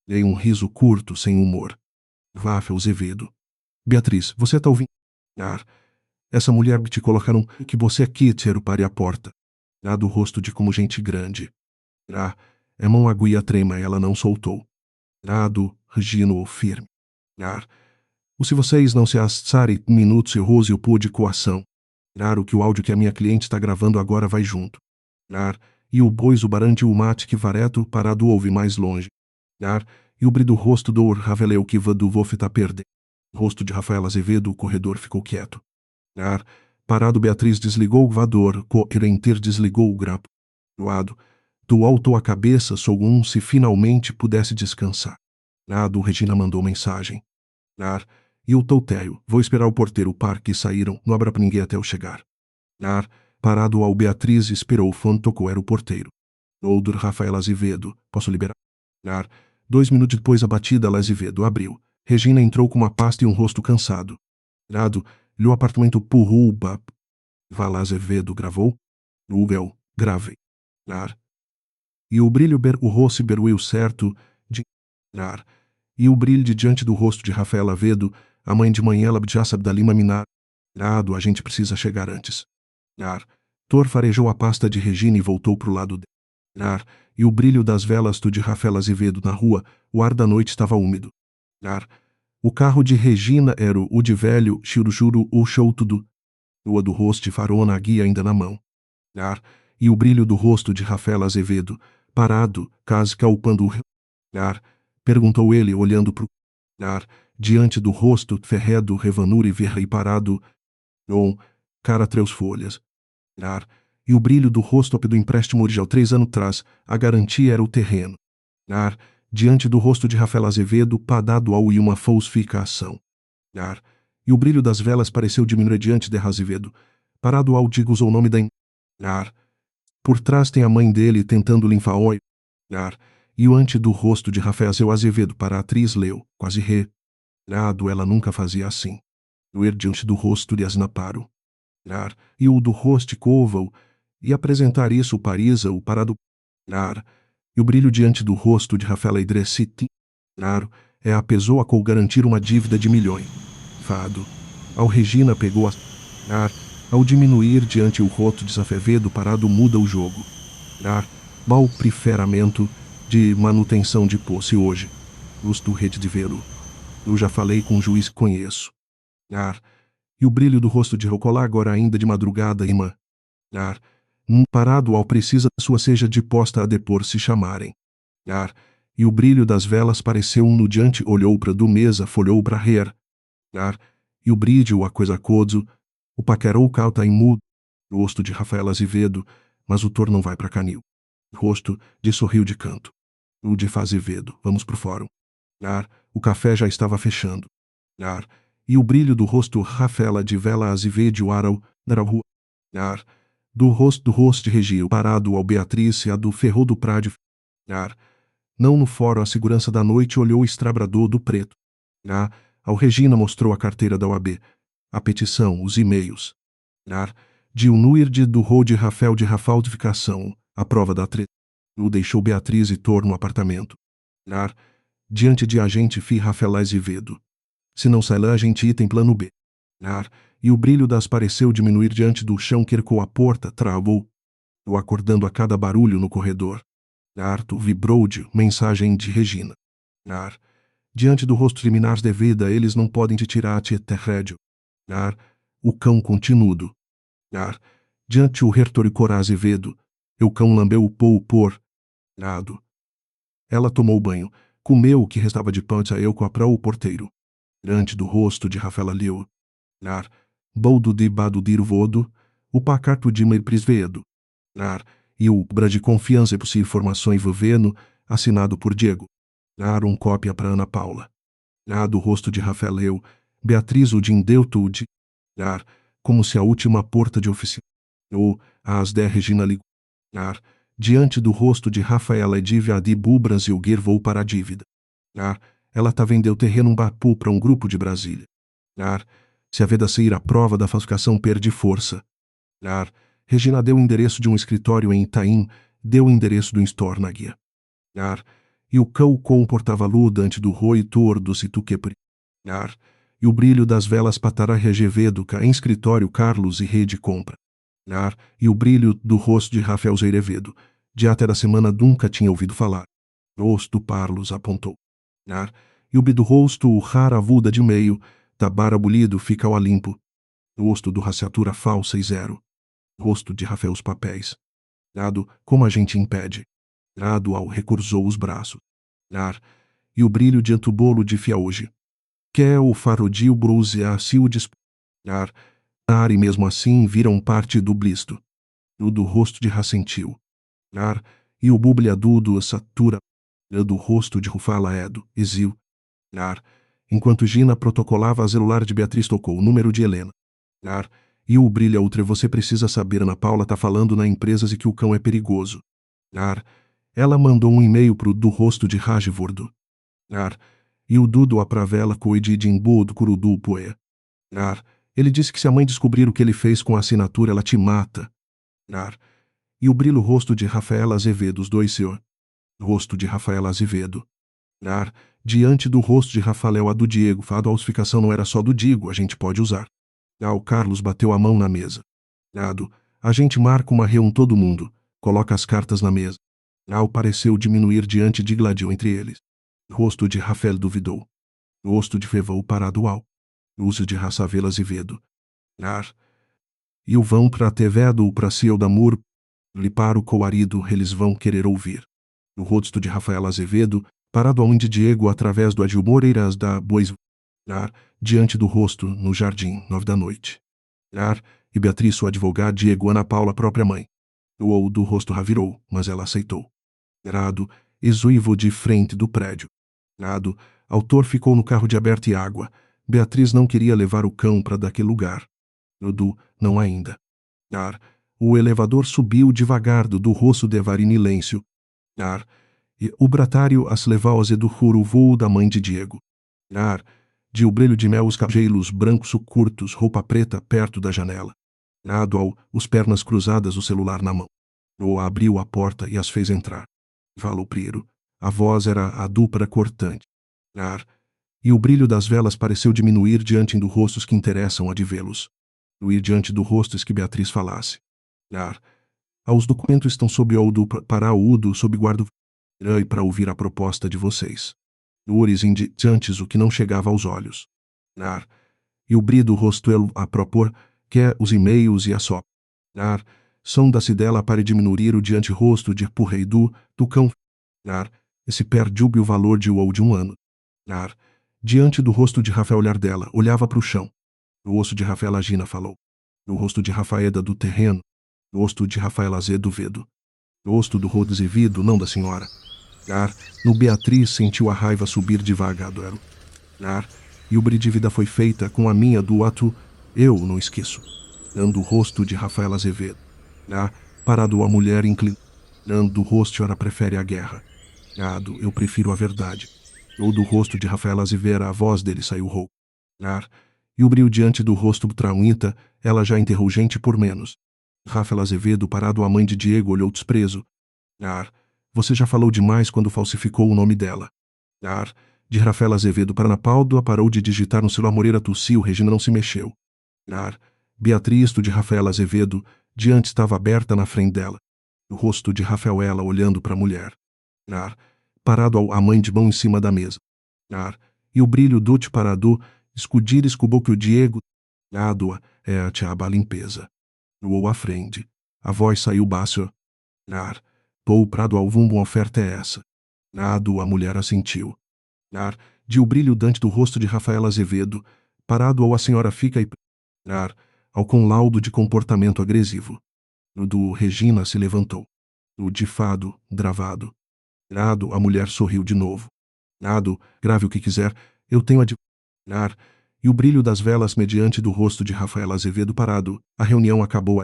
Dei um riso curto, sem humor. Váfel Azevedo. Beatriz, você tá ouvindo? Nar. Essa mulher te colocaram que você aqui ter para a porta. Do rosto de como gente grande. É mão aguia trema, ela não soltou. Do Regino firme. O se vocês não se assarem minutos e rose o pô de coação. O que o áudio que a minha cliente está gravando agora vai junto. E o bois o barante o mate que vareto parado ouve mais longe. E o brilho do rosto do raveleu que vado vou tá perde. Rosto de Rafael Azevedo, o corredor ficou quieto. Parado Beatriz desligou o vador, Coirenter desligou o grapo. Do alto a cabeça sou se finalmente pudesse descansar. Regina mandou mensagem. E o touteio, vou esperar o porteiro, o par que saíram, não abra pra ninguém até eu chegar. Parado ao Beatriz esperou o fone tocou era o porteiro. Outro Rafael Azevedo, posso liberar? 2 minutos depois a batida Azevedo abriu. Regina entrou com uma pasta e um rosto cansado. Lhe o apartamento Purruba. Vala Azevedo gravou? Google, gravei. E o brilho o rosto beruiu certo de. E o brilho de diante do rosto de Rafael Avedo, a mãe de manhã ela já sabe da Lima Minar. A gente precisa chegar antes. Thor farejou a pasta de Regina e voltou pro lado dele. E o brilho das velas de Rafael Azevedo na rua, o ar da noite estava úmido. O carro de Regina era o de velho, churujuru, o show tudo. Lua do rosto de farona, a guia ainda na mão. E o brilho do rosto de Rafael Azevedo, parado, quase calpando o perguntou ele, olhando pro diante do rosto ferredo, revanure virrei parado, cara treus folhas. E o brilho do rosto do empréstimo original 3 anos atrás, a garantia era o terreno. Diante do rosto de Rafael Azevedo, padado ao e uma falsificação. E o brilho das velas pareceu diminuir diante de Azevedo. Parado ao digo usou o nome da por trás tem a mãe dele tentando limpar oi. E o ante do rosto de Rafael Azevedo para a atriz leu, quase ela nunca fazia assim. Doer diante do rosto de Asnaparo. E o do rosto cova-o, e apresentar isso Parisa, o parado. E o brilho diante do rosto de Rafael Idreciti. É a pessoa com garantir uma dívida de milhões. Fado. Ao Regina pegou a. Ao diminuir diante o rosto de Azevedo parado muda o jogo. Mal preferamento de manutenção de posse hoje. Luz do rede de vê-lo. Eu já falei com o juiz que conheço. E o brilho do rosto de Rocolá agora ainda de madrugada irmã. Parado ao precisa sua seja de posta a depor se chamarem. E o brilho das velas pareceu no diante olhou para do mesa folhou para rer. E o brilho a coisa codzo, o paquerou cauta em mudo, rosto de Rafael Azevedo, mas o Thor não vai para canil. Rosto de sorriu de canto. O de Azevedo, vamos pro fórum. O café já estava fechando. E o brilho do rosto Rafaela de Vela Azevedo Aral, na rua. Do rosto de Regio parado ao Beatriz e a do Ferro do Prado. Não no fórum a segurança da noite olhou o estrabrador do preto. Ao Regina mostrou a carteira da OAB, a petição, os e-mails. De Unuir do Rô de Rafael de Rafaldificação, a prova da treta. O deixou Beatriz e Thor no apartamento. Diante de agente Fi Rafael Azevedo. Se não sai lá, a gente tem plano B. E o brilho das pareceu diminuir diante do chão que cercou a porta, travou. O acordando a cada barulho no corredor. Tu vibrou de mensagem de Regina. Diante do rosto liminar de vida, eles não podem te tirar-te terrédio. O cão continudo. Diante o Hertor Corá Azevedo, o cão lambeu o pou por. Ela tomou banho, comeu o que restava de pão e eu comprou o porteiro. Diante do rosto de Rafaela Leu. Boldo de Badudir Vodo, o pacato de Meir Prisvedo. E o bra de confiança e possível informação envolvendo, assinado por Diego. Cópia para Ana Paula. Do rosto de Rafael Leu, Beatriz o deu tudo. Como se a última porta de oficina. As 10 Regina ligou. Diante do rosto de Rafaela Edivia de Bubras e o vou para a dívida. Ela tá vendeu terreno Bapu para um grupo de Brasília. Se a veda sair a prova da falsificação perde força. Regina deu o endereço de um escritório em Itaim, deu o endereço do store na guia. E o cão comportava ludante do roi Thor do Situquepri. E o brilho das velas patará Regevedo em escritório Carlos e rede compra. E o brilho do rosto de Rafael Zeirevedo, de até da semana nunca tinha ouvido falar. Rosto Parlos apontou. E o do rosto o rara vuda de meio, tabara bolido fica ao limpo. Rosto do raciatura falsa e zero. Rosto de Rafael os papéis. Como a gente impede. Ao recursou os braços. E o brilho diante o bolo de fia hoje. Quer o farodio bruse a se o disparar. E mesmo assim viram parte do blisto. O do rosto de Racentil. E o bubliadu do satura. Do rosto de Rufala Edo, exil. Enquanto Gina protocolava a celular de Beatriz tocou o número de Helena. E o brilha outra você precisa saber Ana Paula tá falando na empresas e que o cão é perigoso. Ela mandou um e-mail pro do rosto de Rajivordo. E o Dudu a pravela coide de imbu do curudu poea. Ele disse que se a mãe descobrir o que ele fez com a assinatura ela te mata. E o brilho rosto de Rafaela Azevedo, os dois senhor. Rosto de Rafaela Azevedo. Diante do rosto de Rafael a do Diego, a falsificação não era só do Diego, a gente pode usar. O Carlos bateu a mão na mesa. A gente marca uma reunião todo mundo, coloca as cartas na mesa. Al pareceu diminuir diante de Gladio entre eles. O rosto de Rafael duvidou. O rosto de Fevou parado ao. O uso de Raçavel Azevedo. Ar. E o vão para Tevedo ou para Ciel Damur. Lipar o coarido, eles vão querer ouvir. O rosto de Rafael Azevedo, parado aonde Diego através do Adil Moreiras da Bois. Ar. Diante do rosto, no jardim, 9 da noite. Ar. E Beatriz, sua advogada, Diego Ana Paula, própria mãe. O do rosto ravirou, mas ela aceitou. Rado, exuivo de frente do prédio. Rado, autor ficou no carro de aberta e água. Beatriz não queria levar o cão para daquele lugar. Do, não ainda. Ar, o elevador subiu devagar do rosto de Varinilêncio. Ar, e o bratário as levou a do o voo da mãe de Diego. Ar, de o brilho de mel os cabelos brancos curtos, roupa preta perto da janela. Rado ao, os pernas cruzadas, o celular na mão. O abriu a porta e as fez entrar. Falou Priero. A voz era a dupla cortante. Ar. E o brilho das velas pareceu diminuir diante do rostos que interessam a de vê-los. Ir diante do rostos que Beatriz falasse. Ar. Os documentos estão sob o do para o Udo sob guarda e para ouvir a proposta de vocês. Ures indiantes o que não chegava aos olhos. Ar. E o brilho do rosto ele a propor, que é os e-mails e a só. Ar. Sonda-se dela para diminuir o diante-rosto de Purrei do cão. Ar. Esse perde o valor de um ano. Ar. Diante do rosto de Rafael olhar dela, olhava para o chão. O rosto de Rafael Agina falou. O rosto de Rafaeda do terreno. O rosto de Rafael Azedo Vedo. O rosto do Rodezevido, não da senhora. Ar. No Beatriz sentiu a raiva subir devagar do elo. Ar. E o bridívida foi feita com a minha do ato, eu não esqueço. Ando o rosto de Rafael Azevedo. Parado a mulher inclinando do rosto, ora prefere a guerra. Eu prefiro a verdade. Ou do rosto de Rafael Azevedo, a voz dele saiu rouco. E o brilho diante do rosto trauíta, ela já enterrou gente por menos. Rafael Azevedo, parado a mãe de Diego, olhou desprezo. Você já falou demais quando falsificou o nome dela. De Rafael Azevedo para Ana Paula, parou de digitar no celular. Moreira tossiu, Regina não se mexeu. Beatriz, de Rafael Azevedo, diante estava aberta na frente dela. O rosto de Rafaela olhando para a mulher. Parado a mãe de mão em cima da mesa. E o brilho do parado, escudir escubou que o Diego. Adua, é a tiaba a limpeza. Ou à frente. A voz saiu baixo. Pou prado ao vumbo, uma oferta é essa. A mulher assentiu. De o brilho dante do rosto de Rafael Azevedo, parado ao a senhora fica e. Ao com laudo de comportamento agressivo. O do Regina se levantou. O de fado, dravado. A mulher sorriu de novo. Grave o que quiser, eu tenho a de. E o brilho das velas mediante do rosto de Rafael Azevedo parado, a reunião acabou.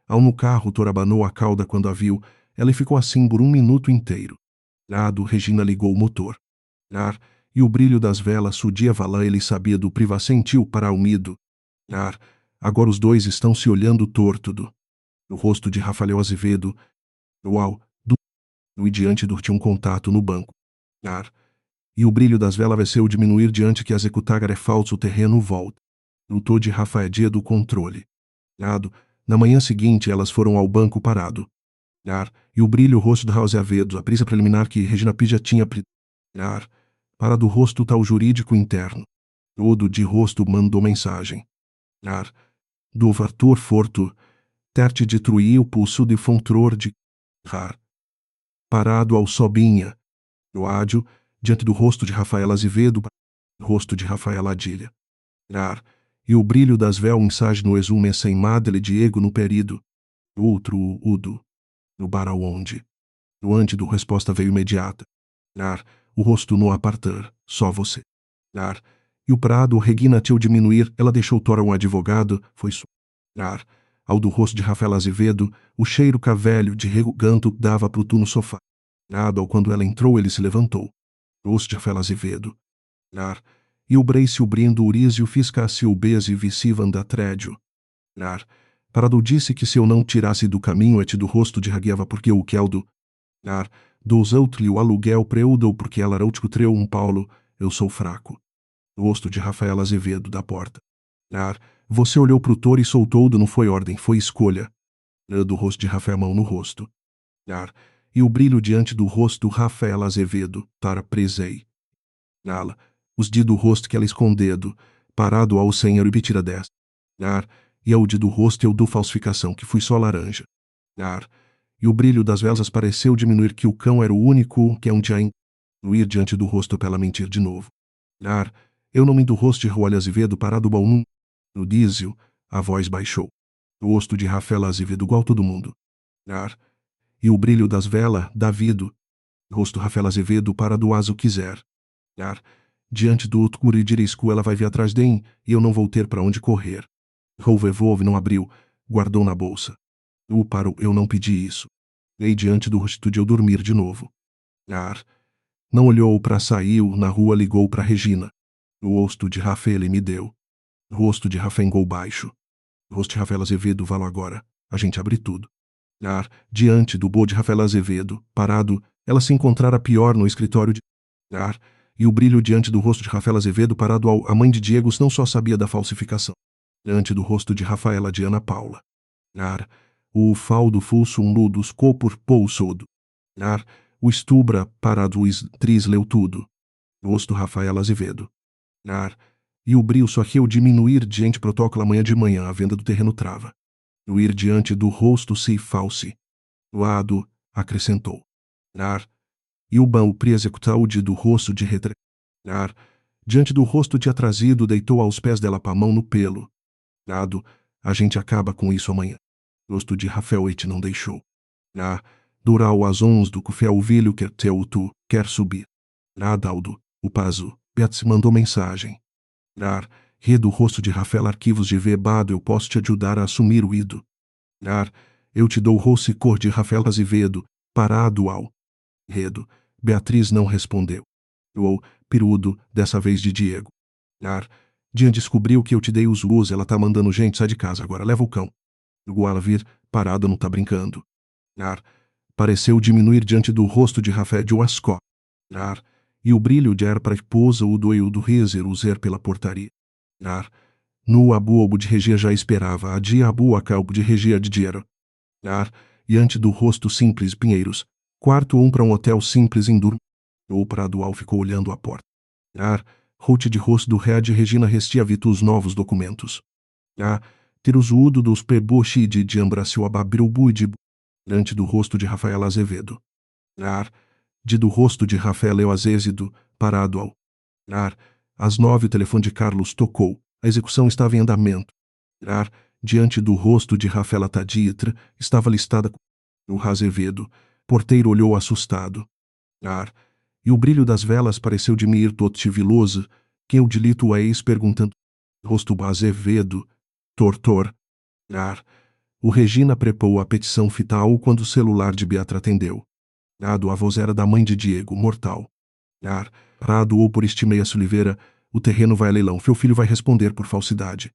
Ao no carro torabanou a cauda quando a viu, ela ficou assim por um minuto inteiro. Regina ligou o motor. E o brilho das velas sudia valã, ele sabia do priva sentiu para umido. Agora os dois estão se olhando torto. No rosto de Rafael Azevedo, e diante do tinha um contato no banco. E o brilho das velas venceu diminuir diante que executar é falso o terreno volta. Lutou de Rafael dia do controle. Na manhã seguinte elas foram ao banco parado. E o brilho rosto da Azevedo, a prisa preliminar que Regina Pija tinha para do rosto tal jurídico interno. Todo de rosto mandou mensagem. Do Arthur Forto, terte de truir o pulso de fontror de parado ao sobinha. No ádio, diante do rosto de Rafael Azevedo, rosto de Rafael Adilha. E o brilho das véu mensagem no exume sem madre Diego no perido. Outro udo. No baral onde. No ante do resposta veio imediata. O rosto no apartar, só você. E o prado, Regina teu diminuir, ela deixou tora um advogado, foi ao do rosto de Rafael Azevedo, o cheiro cavelho de reganto dava pro tu no sofá. Ao quando ela entrou, ele se levantou. Rosto de Rafael Azevedo. E o breice o brindo urísio fiscasse o bese visivan da trédio. Parado disse que se eu não tirasse do caminho et do rosto de Ragueva porque o queldo. Dos outro o aluguel preudou porque ela rautico treu um Paulo, eu sou fraco. Rosto de Rafael Azevedo da porta. Você olhou pro touro e soltou-do, não foi ordem, foi escolha. Do rosto de Rafael, mão no rosto. E o brilho diante do rosto Rafael Azevedo, para presei. Nala, os di do rosto que ela escondedo, parado ao senhor e bitira 10. E ao di do rosto eu do falsificação, que fui só laranja. E o brilho das velas pareceu diminuir que o cão era o único que é um dia no ir diante do rosto para ela mentir de novo. Eu não me do rosto de Rafael Azevedo parado baú no diesel, a voz baixou. O rosto de Rafael Azevedo igual todo mundo. E o brilho das velas, Davido, rosto Rafael Azevedo para do aso quiser. Diante do outro e dirisco ela vai vir atrás de mim, e eu não vou ter para onde correr. Volve não abriu, guardou na bolsa. O parou, eu não pedi isso. E diante do rosto de eu dormir de novo. Não olhou para saiu, na rua ligou para Regina. O rosto de Rafael me deu. Rosto de Rafael engol baixo. Rosto de Rafael Azevedo, valo agora. A gente abre tudo. Diante do bo de Rafael Azevedo, parado, ela se encontrara pior no escritório de... E o brilho diante do rosto de Rafael Azevedo, parado a mãe de Diego não só sabia da falsificação. Diante do rosto de Rafaela de Ana Paula. O faldo fulso um nudos copor pousodo. O estubra parado tris leu tudo. Rosto Rafael Azevedo. E o brilho só que eu diminuir diante protocolo amanhã de manhã a venda do terreno trava. No ir diante do rosto se false. Lado, acrescentou. E o bão pre-executou de do rosto de retre. Diante do rosto de atrasido deitou aos pés dela a mão no pelo. A gente acaba com isso amanhã. Rosto de Rafael et não deixou. Dural as ons do cufé o vilho quer teu tu, quer subir. Daldo, o pazo, Beatriz mandou mensagem. Redo o rosto de Rafael arquivos de verbado eu posso te ajudar a assumir o ido. Eu te dou o rosto e cor de Rafael Azevedo, parado ao. Redo, Beatriz não respondeu. Ou, perudo, dessa vez de Diego. Dian descobriu que eu te dei os usos, ela tá mandando gente, sai de casa agora, leva o cão. Gualavir, parado não tá brincando. Pareceu diminuir diante do rosto de Rafael de Wascó. E o brilho de ar para a esposa o doeu do riser user pela portaria. No abu de regia já esperava, a dia abu a calbo de regia de dinheiro. Diante do rosto simples Pinheiros, quarto para um hotel simples em Dur. O Pradual ficou olhando a porta. Ruth de rosto do ré de Regina restia vitu os novos documentos. Tiruzudo dos Pebushi de Diambracio Ababirubu de diante do rosto de Rafael Azevedo. De do rosto de Rafael Azevedo, parado ao. Às 9 o telefone de Carlos tocou. A execução estava em andamento. Diante do rosto de Rafaela Taditra, estava listada o Azevedo. Porteiro olhou assustado. E o brilho das velas pareceu diminuir totiviloso, quem o dilito eis perguntando. Rosto Azevedo. Tortor. O Regina prepou a petição fital quando o celular de Beatra atendeu. A voz era da mãe de Diego, mortal. Parado ou por Estimeia Oliveira, o terreno vai a leilão, seu filho vai responder por falsidade.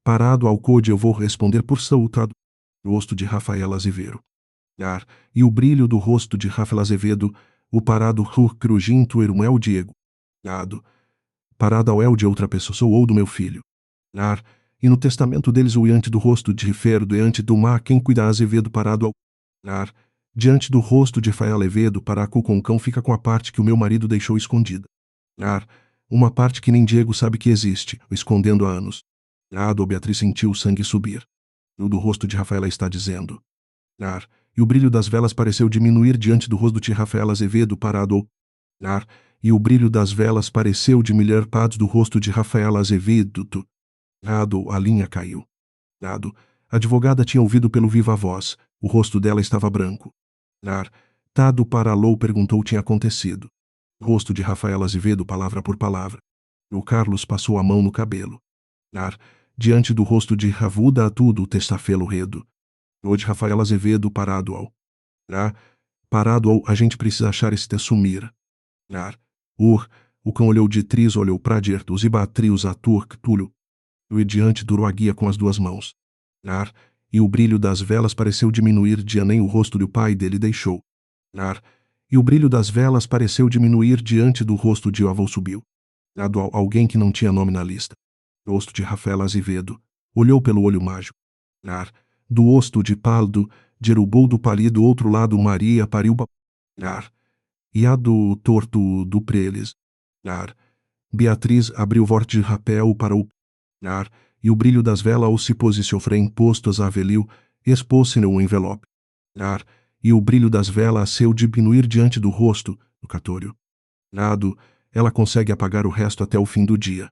Parado ao code eu vou responder por saúde. Rosto de Rafael Azevedo. E o brilho do rosto de Rafael Azevedo, o parado crujinto irmão é o Diego. Parado ao el de outra pessoa, sou ou do meu filho. E no testamento deles o iante do rosto de Riferdo diante do mar quem cuida Azevedo parado ao. Diante do rosto de Rafael Azevedo paracu com o cão fica com a parte que o meu marido deixou escondida. Uma parte que nem Diego sabe que existe, escondendo há anos. Beatriz sentiu o sangue subir. O do rosto de Rafaela está dizendo. E o brilho das velas pareceu diminuir diante do rosto de Rafael Azevedo parado. E o brilho das velas pareceu diminuir pados do rosto de Rafael Azevedo. A linha caiu. A advogada tinha ouvido pelo viva voz. O rosto dela estava branco. Tado paralou perguntou o que tinha acontecido. Rosto de Rafael Azevedo, palavra por palavra. O Carlos passou a mão no cabelo. Diante do rosto de Ravuda a tudo o testafelo redo. O de Rafael Azevedo parado ao. Parado ao, a gente precisa achar esse te sumir. O cão olhou de tris, olhou pra Diertos e batrios a turc, tulho. E diante durou a guia com as duas mãos. E o brilho das velas pareceu diminuir de nem o rosto do pai dele deixou. E o brilho das velas pareceu diminuir diante do rosto de o avô subiu. Alguém que não tinha nome na lista. Rosto de Rafael Azevedo. Olhou pelo olho mágico. do osto de Paldo, derrubou do pali do outro lado Maria pariu nar, e a do torto do preles. Nar. Beatriz abriu vorte de rapel para o nar, e o brilho das velas se posicionou postos a velil, expôs-se no envelope. Nar, e o brilho das velas seu diminuir diante do rosto, do catório. Nado, ela consegue apagar o resto até o fim do dia.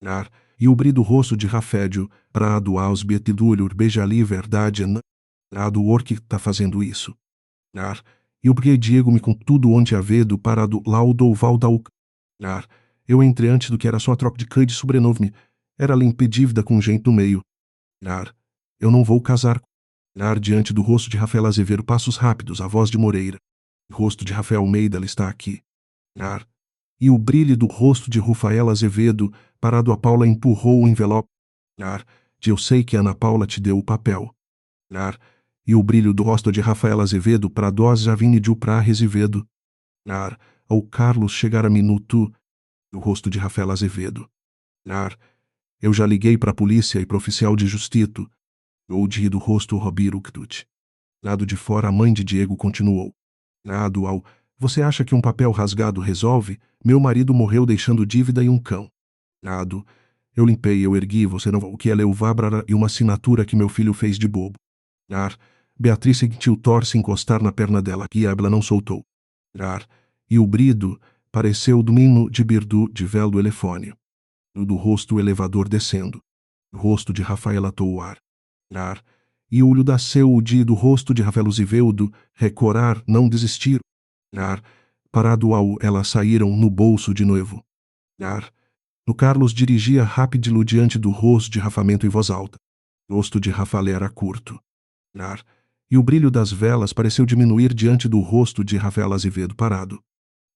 Nar, e o brilho do rosto de Rafédio, prado aos beatidulhur beija-li verdade nado o orque tá fazendo isso. Nar, e o brilho Diego me com tudo onde avedo parado laudo valdau. Nar, eu entrei antes do que era só a troca de cã de sobrenome, era limpe dívida com gente no meio. Nar, eu não vou casar. Nar, diante do rosto de Rafael Azevedo, passos rápidos, a voz de Moreira. O rosto de Rafael Almeida, ela está aqui. Nar, e o brilho do rosto de Rafael Azevedo, parado a Paula empurrou o envelope. Nar, de eu sei que Ana Paula te deu o papel. Nar, e o brilho do rosto de Rafael Azevedo, para dós já vini de pra Azevedo. Nar, ao Carlos chegar a minuto, o rosto de Rafael Azevedo. Nar, eu já liguei para a polícia e para o oficial de justito. Ou de do rosto Robiro Ktut. Lado de fora a mãe de Diego continuou. Nado ao, você acha que um papel rasgado resolve? Meu marido morreu deixando dívida e um cão. Nado, eu limpei, eu ergui, você não o que é leuvábrara e uma assinatura que meu filho fez de bobo. Nar, Beatriz sentiu Thor se encostar na perna dela e ela não soltou. Nar, e o brido pareceu do menino de birdu de véu do elefone. No do rosto o elevador descendo. O rosto de Rafaela Touar. Nar, e o olho da seu o dia do rosto de Rafael Ziveudo, recorar, não desistir. Nar, parado ao elas saíram no bolso de noivo. Nar, no Carlos dirigia rápido diante do rosto de Rafamento em voz alta. O rosto de Rafael era curto. Nar, e o brilho das velas pareceu diminuir diante do rosto de Rafael Azevedo parado.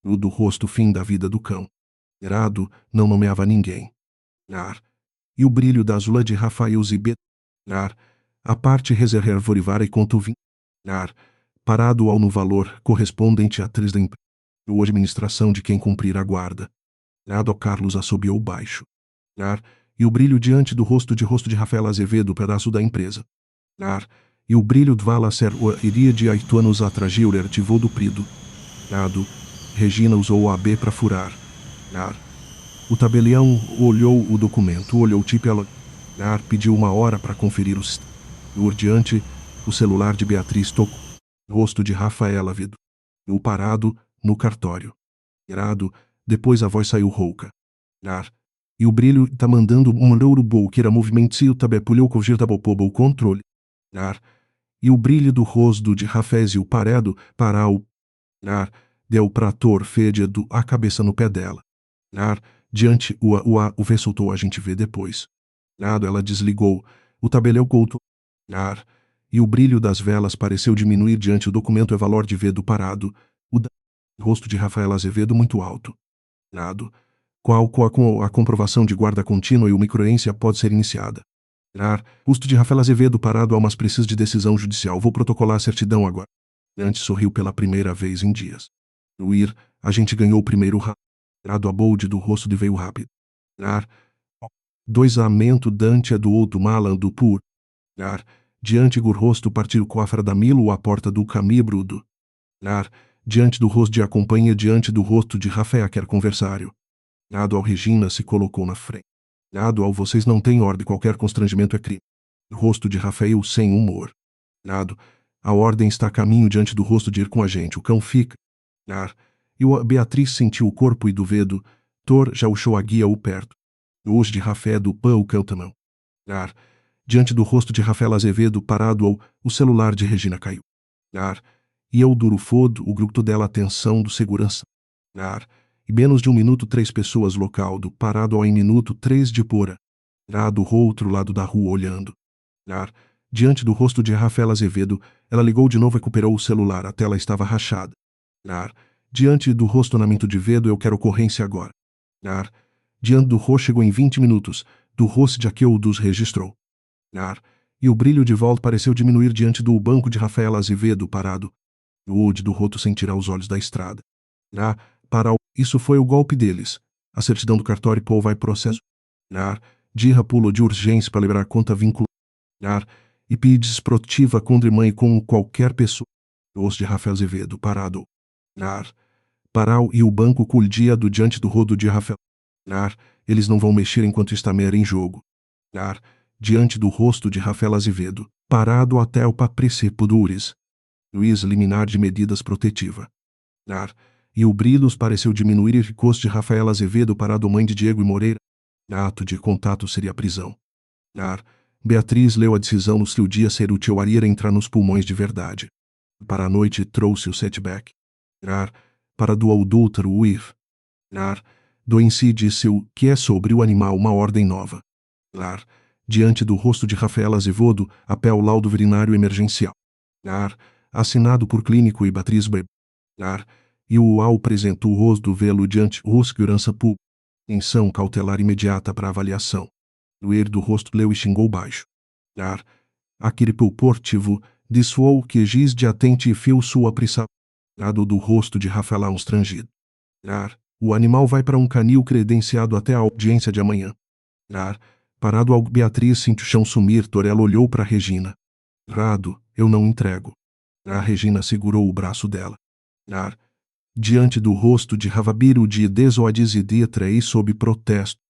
O do rosto fim da vida do cão. Erado, não nomeava ninguém. Nar, e o brilho da azula de Rafael Zibet. Nar, a parte reservorivar e conto vim. Nar, parado ao no valor correspondente à atriz da empresa. Ou administração de quem cumprir a guarda. Nado Carlos assobiou baixo. Nar, e o brilho diante do rosto de Rafael Azevedo, pedaço da empresa. Nar, e o brilho de Valacer iria de 8 anos atrás ativou do prido. Nado, Regina usou o AB para furar. Nar, o tabelião olhou o documento, olhou tipo ela. Nar pediu 1 hora para conferir os. Urdiante, o celular de Beatriz tocou. Rosto de Rafaela vido. No parado, no cartório. Irado, depois a voz saiu rouca. Nar, e o brilho tá mandando um louro que era movimento tabepulhou cogir tabopobo o controle. Nar, e o brilho do rosto de Rafézio paredo para o. Nar, deu prator fédido a cabeça no pé dela. Nar, diante o vê soltou a gente vê depois. Nado ela desligou, o tabelião couto. Nar, e o brilho das velas pareceu diminuir diante o documento valor de vedo parado, rosto de Rafael Azevedo muito alto. Nado, qual a comprovação de guarda contínua e o microência pode ser iniciada. Nar, rosto de Rafael Azevedo parado a umas precisas de decisão judicial, vou protocolar a certidão agora. Antes sorriu pela primeira vez em dias. No ir, a gente ganhou o primeiro Nado a bolde do rosto de veio rápido. Nar, 2 amento dante do outro malan do pur. Nar, diante do rosto partiu cofra da Milo à porta do camibrudo. Nar, diante do rosto de acompanha diante do rosto de Rafael quer conversário. Nado ao Regina se colocou na frente. Nado ao vocês não têm ordem, qualquer constrangimento é crime. Rosto de Rafael sem humor. Nado, a ordem está a caminho diante do rosto de ir com a gente, o cão fica. Nar, e a Beatriz sentiu o corpo e do vedo, Thor já uchou a guia o perto. Hoje de Rafael do pão o cão tamão. Nar, diante do rosto de Rafael Azevedo parado ao, o celular de Regina caiu. Nar, e eu duro fodo, o grupo dela atenção do segurança. Nar, e menos de 1 minuto 3 pessoas local do parado ao em minuto 3 de pora. Nar do outro lado da rua olhando. Nar, diante do rosto de Rafael Azevedo, ela ligou de novo e recuperou o celular, a tela estava rachada. Nar, diante do rostonamento de vedo eu quero ocorrência agora. Nar, diante do rosto chegou em 20 minutos, do rosto de Aqueu dos registrou. Nar, e o brilho de volta pareceu diminuir diante do banco de Rafael Azevedo parado. O olho do roto sem tirar os olhos da estrada. Nar, para o, isso foi o golpe deles. A certidão do cartório Paul vai processo. Nar, Dirra pulou de urgência para liberar conta vínculo. Nar, e pedes protiva contra mãe com qualquer pessoa. Os de Rafael Azevedo, parado. Nar. Paral e o banco culdiado diante do rodo de Rafael. Nar. Eles não vão mexer enquanto está mer em jogo. Nar. Diante do rosto de Rafael Azevedo, parado até o papricepo dures. Luiz liminar de medidas protetiva. Nar. E o brilhos pareceu diminuir e ficou de Rafael Azevedo parado mãe de Diego e Moreira. Ato de contato seria a prisão. Nar. Beatriz leu a decisão no seu dia ser útil a ir entrar nos pulmões de verdade. Para a noite trouxe o setback. Nar. Para do adúltero o if. Nar. Do em si disse-o que é sobre o animal uma ordem nova. Nar. Diante do rosto de Rafael Azevedo, apel laudo veterinário emergencial. Nar. Assinado por clínico e Beatriz B. Nar. E o UAU apresentou o rosto do velo diante o segurança pública. Tensão cautelar imediata para avaliação. Doer do rosto leu e xingou baixo. Nar. Aquele portivo, dissuou que giz de atente e fio sua prissa. Lado do rosto de Rafael constrangido. Nar. O animal vai para um canil credenciado até a audiência de amanhã. Nar. Parado ao Beatriz sentiu o chão sumir, Torella olhou para Regina. Rado, eu não entrego. A Regina segurou o braço dela. Nar. Diante do rosto de Ravabiro de desoadiz e de atrair sob protesto.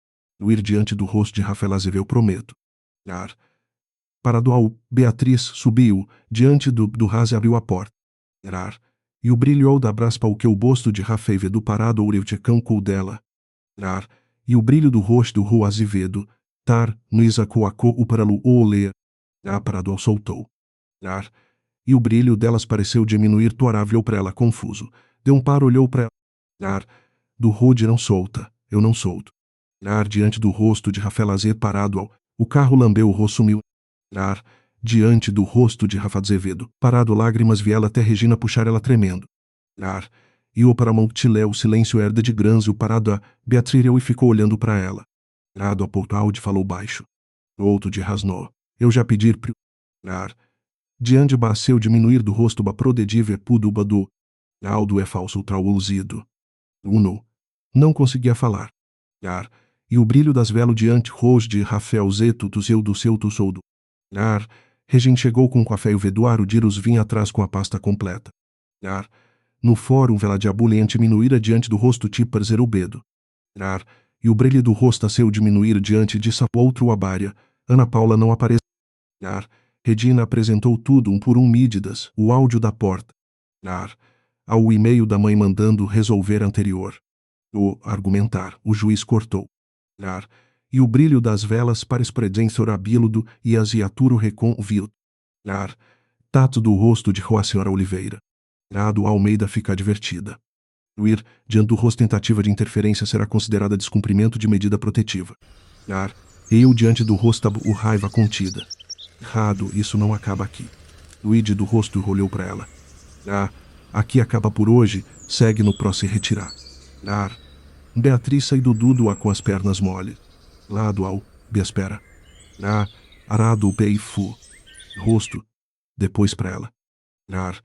Ir diante do rosto de Rafael Azevedo prometo. Nar. Parado ao Beatriz subiu, diante do Raze abriu a porta. Nar. E o brilho da braspa o que o bosto de Rafael Azevedo parado ouriu cão dela. Nar. E o brilho do rosto do Rua Azevedo, tar, no isacoacô o paralu o olea. Parado ao soltou. Nar. E o brilho delas pareceu diminuir. Torá olhou para ela confuso. Deu um par, olhou para ela. Nar. Do Rode não solta, eu não solto. Nar. Diante do rosto de Rafael Azevedo parado ao. O carro lambeu o rosto sumiu. Nar. Diante do rosto de Rafael Azevedo, parado lágrimas viela até Regina puxar ela tremendo. Nar. E o para Montilé o silêncio herda de Granzio parado a. Beatriz e ficou olhando para ela. Rado a Portalde falou baixo. Outro de rasnou. Eu já pedir pro. Nar. Diante baceu diminuir do rosto ba prodedive puduba do. Aldo é falso trauluzido. Uno. Não conseguia falar. Nar. E o brilho das velo diante rojo de Rafael Zeto do seu soldo. Nar. Regin chegou com o café e o veduário Dirus vinha atrás com a pasta completa. Nar. No fórum vela diabulente diminuíra diante do rosto tipar zerubedo. Nar. E o brilho do rosto a seu diminuir diante de outro abária. Ana Paula não apareceu. Nar. Regina apresentou tudo um por um mídidas, o áudio da porta. Nar. Ao e-mail da mãe mandando resolver anterior. O argumentar, o juiz cortou. Nar. E o brilho das velas para espredençor abíludo e as iaturo reconviu. Nar. Tato do rosto de Rua Senhora Oliveira. Nado Almeida fica advertida. Ir, diante do rosto tentativa de interferência será considerada descumprimento de medida protetiva. Nar. Eu diante do rosto o raiva contida. Rado, isso não acaba aqui. Luíde do rosto olhou para ela. Aqui acaba por hoje, segue no próximo retirar. Nar. Beatriz sai do dudo com as pernas mole. Lado ao, Biaspera. Arado o peifu. Rosto. Depois para ela. Nar.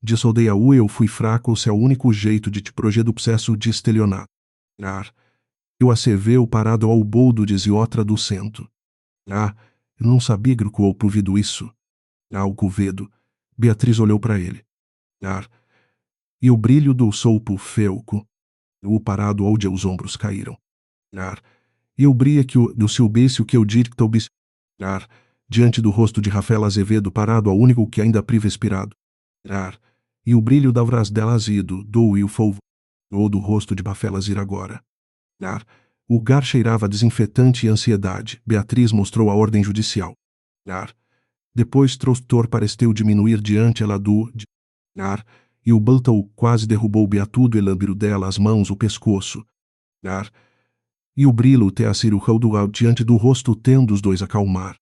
Dissoldei a eu fui fraco se é o único jeito de te projeto do processo de estelionato. Nar. Eu aceveu parado ao boldo de ziotra do cento. Eu não sabia gruco ou provido isso. O cuvedo. Beatriz olhou para ele. Nar. E o brilho do solpo feuco. O parado onde os ombros caíram. Nar. E o brilho que do seu beijo que eu dicto bis. Nar. Diante do rosto de Rafael Azevedo parado ao único que ainda priva expirado. Nar. E o brilho da vraz dela azido, do e o folvo. Ou do rosto de Bafelas ir agora. Nar. O gar cheirava desinfetante e ansiedade. Beatriz mostrou a ordem judicial. Nar. Depois Trostor pareceu diminuir diante ela do. Nar. E o Baltou quase derrubou Beatudo e lambiro dela as mãos o pescoço. Nar. E o brilho teaciro raudual diante do rosto tendo os dois acalmar.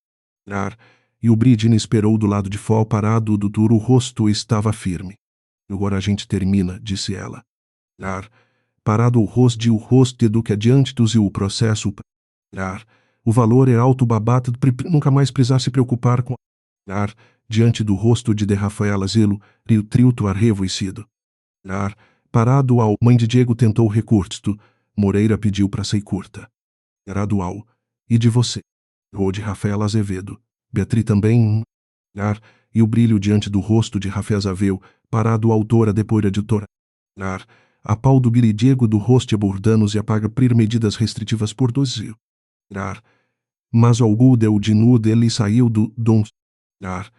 Nar. E o Bridine esperou do lado de fora parado do duro o rosto estava firme. Agora a gente termina, disse ela. Nar. Parado o rosto do que adiante dos e o processo. Nar. O valor é alto babata, nunca mais precisar se preocupar com. Nar. Diante do rosto de Rafaela Zelo, rio trilto arrevoecido. Nar. Parado ao, mãe de Diego tentou recurso. Moreira pediu para ser curta. Gradual. E de você? Ou de Rafaela Azevedo. Beatriz também. Ar, e o brilho diante do rosto de Rafael Azevedo, parado autora depois editora. Ar, a pau do Billy Diego do rosto abordanos e apaga prir medidas restritivas por 12. Ar, mas algo deu de nu dele saiu do dom. Ar,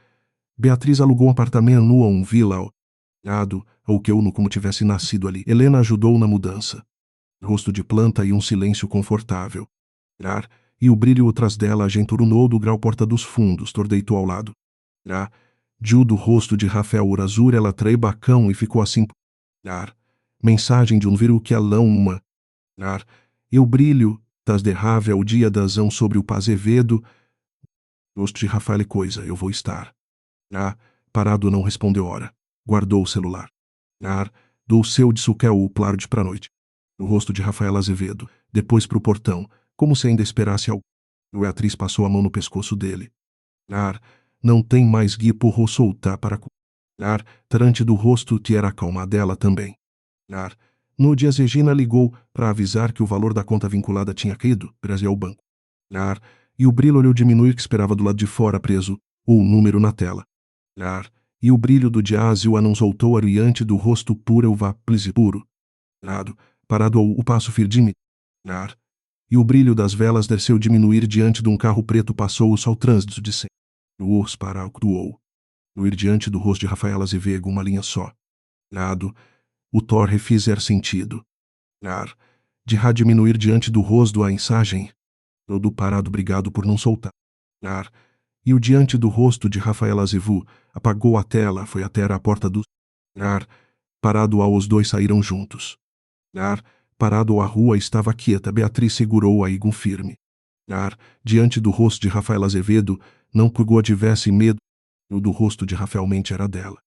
Beatriz alugou um apartamento no um vila ao lado, ou que eu no como tivesse nascido ali. Helena ajudou na mudança. Rosto de planta e um silêncio confortável. Ar, e o brilho atrás dela agenturou do grau porta dos fundos, tordeitou ao lado. Ar, Gil do rosto de Rafael Urazur ela trei bacão e ficou assim. Ar, mensagem de um viro que alão uma. Ar, e o brilho das derrave ao dia dazão sobre o Pazevedo. Rosto de Rafael e coisa, eu vou estar. Ah, parado não respondeu ora. Guardou o celular. Do seu de suquel o plarde pra noite. No rosto de Rafael Azevedo, depois pro portão, como se ainda esperasse algo. Beatriz passou a mão no pescoço dele. Não tem mais gui porro soltar para tarante do rosto te era calma dela também. No dia Regina ligou para avisar que o valor da conta vinculada tinha caído, Brasil ao banco. E o brilho olhou diminuir que esperava do lado de fora preso, o número na tela. E o brilho do diásio a não soltou ariante do rosto puro o vaplize puro. Parado o passo firme. E o brilho das velas desceu diminuir diante de um carro preto passou o sol trânsito de 100. O urso para o no ir diante do rosto de Rafael Azevedo uma linha só. O Thor refizer sentido. De ra diminuir diante do rosto a ensagem. Todo parado obrigado por não soltar. E o diante do rosto de Rafael Azevedo apagou a tela, foi até a porta do. Parado ao os dois saíram juntos. Parado a rua estava quieta, Beatriz segurou a igun firme. Diante do rosto de Rafael Azevedo, não que o tivesse medo, o do rosto de Rafael mente era dela.